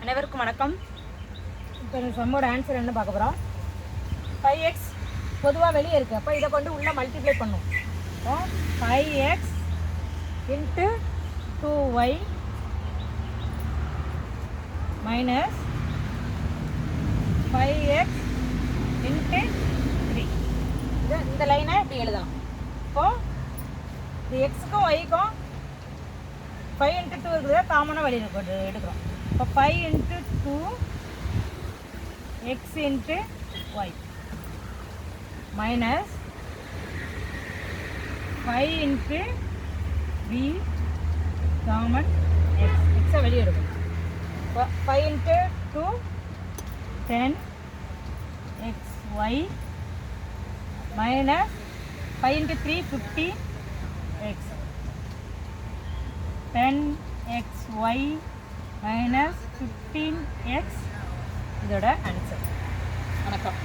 அனைவருக்கும் வணக்கம். இப்போ இந்த சம்மோட ஆன்சர் என்ன பார்க்க போகிறோம்? 5x பொதுவாக வெளியே இருக்குது. அப்போ இதை கொண்டு உள்ளே மல்டிப்ளை பண்ணும். அப்போ 5x into 2y minus 5x into 3. இந்த லைனை இப்படி எழுதலாம். இப்போது இது எக்ஸுக்கும் ஒய்க்கும் 5 இன்ட்டு 2 இருக்குது, காமனாக வெளியில் எடுக்கிறோம். இப்போ 5 into 2 x into y minus 5 into b common எக்ஸை வெளியே எடுக்கணும். இப்போ 5 into 2 10xy minus 5 into 3 15x 10xy minus 15x இதோட ஆன்சர். வணக்கம்.